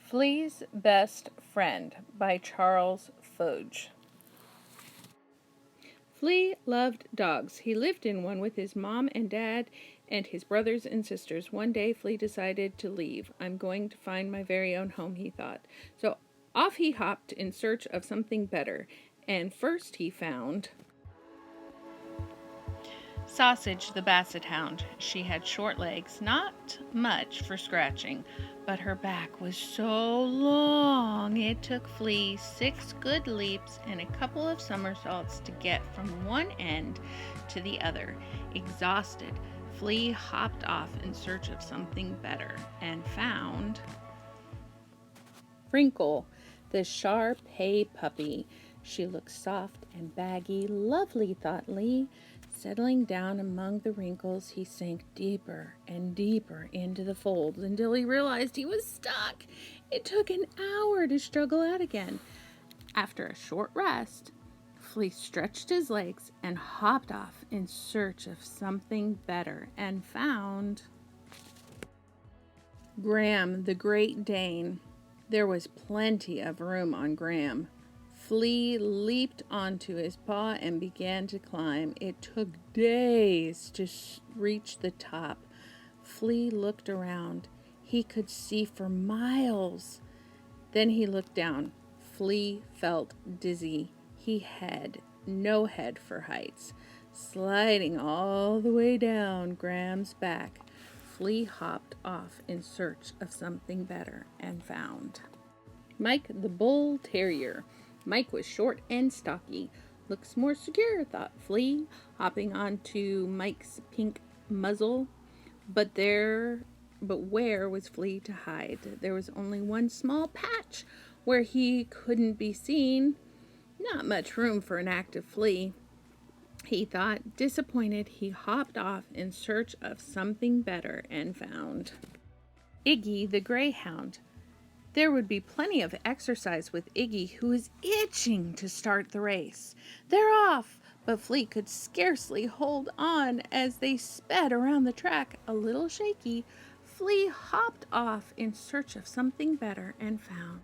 Flea's Best Friend by CharlesFuge. Flea loved dogs. He lived in one with his mom and dad and his brothers and sisters. One day, Flea decided to leave. I'm going to find my very own home, he thought. So off he hopped in search of something better. And first he found Sausage the basset hound. She had short legs, not much for scratching, but her back was so long it took Flea 6 good leaps and a couple of somersaults to get from one end to the other. Exhausted, Flea hopped off in search of something better and found Frinkle, the Shar-Pei puppy. She looked soft and baggy. Lovely, thought Lee. Settling down among the wrinkles, he sank deeper and deeper into the folds until he realized he was stuck. It took an hour to struggle out again. After a short rest, Flea stretched his legs and hopped off in search of something better and found Graham, the Great Dane. There was plenty of room on Graham. Flea leaped onto his paw and began to climb. It took days to reach the top. Flea looked around. He could see for miles. Then he looked down. Flea felt dizzy. He had no head for heights. Sliding all the way down Graham's back, Flea hopped off in search of something better and found Mike the Bull Terrier. Mike was short and stocky. Looks more secure, thought Flea, hopping onto Mike's pink muzzle. But where was Flea to hide? There was only one small patch where he couldn't be seen. Not much room for an active flea, he thought. Disappointed, he hopped off in search of something better and found Iggy the Greyhound. There would be plenty of exercise with Iggy, who was itching to start the race. They're off, but Flea could scarcely hold on as they sped around the track. A little shaky, Flea hopped off in search of something better and found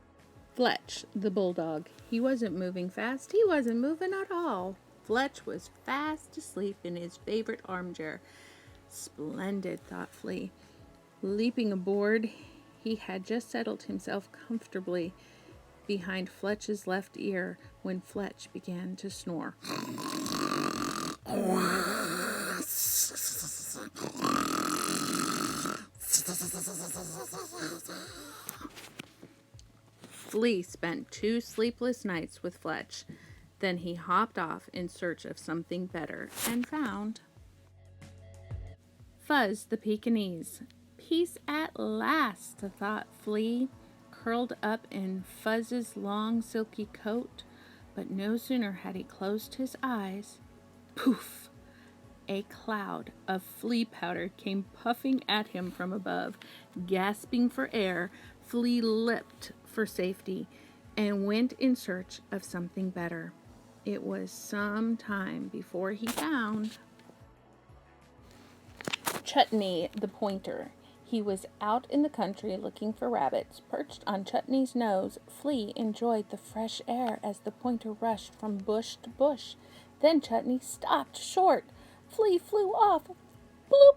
Fletch, the bulldog. He wasn't moving fast. He wasn't moving at all. Fletch was fast asleep in his favorite armchair. Splendid, thought Flea. Leaping aboard, he had just settled himself comfortably behind Fletch's left ear when Fletch began to snore. Flea spent 2 sleepless nights with Fletch. Then he hopped off in search of something better and found Fuzz the Pekingese. Peace at last, thought Flea, curled up in Fuzz's long silky coat. But no sooner had he closed his eyes, poof! A cloud of flea powder came puffing at him from above. Gasping for air, Flea leapt for safety and went in search of something better. It was some time before he found Chutney the pointer. He was out in the country looking for rabbits. Perched on Chutney's nose, Flea enjoyed the fresh air as the pointer rushed from bush to bush. Then Chutney stopped short. Flea flew off, bloop,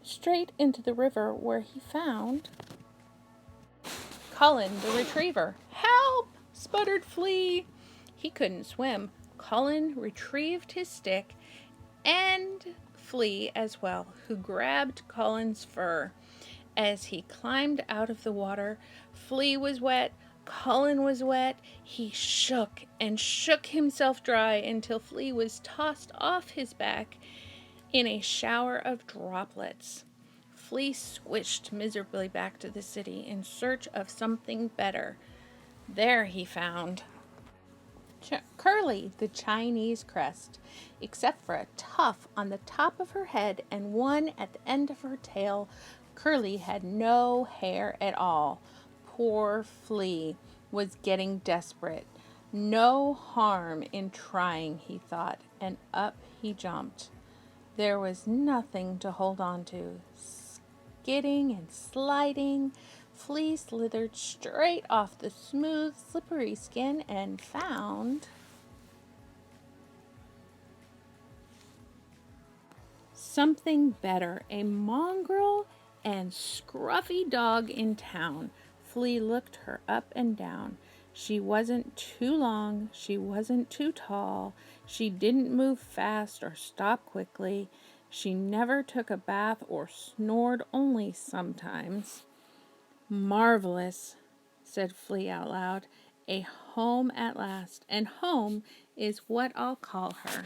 straight into the river, where he found Colin the retriever. Help! Sputtered Flea. He couldn't swim. Colin retrieved his stick and Flea as well, who grabbed Colin's fur. As he climbed out of the water, Flea was wet, Colin was wet. He shook and shook himself dry until Flea was tossed off his back in a shower of droplets. Flea swished miserably back to the city in search of something better. There he found Curly, the Chinese crest. Except for a tuft on the top of her head and one at the end of her tail, Curly had no hair at all. Poor Flea was getting desperate. No harm in trying, he thought, and up he jumped. There was nothing to hold on to. Skidding and sliding, Flea slithered straight off the smooth, slippery skin and found something better, a mongrel and scruffy dog in town. Flea looked her up and down. She wasn't too long, she wasn't too tall, she didn't move fast or stop quickly, she never took a bath or snored only sometimes. Marvelous, said Flea out loud. A home at last, and home is what I'll call her.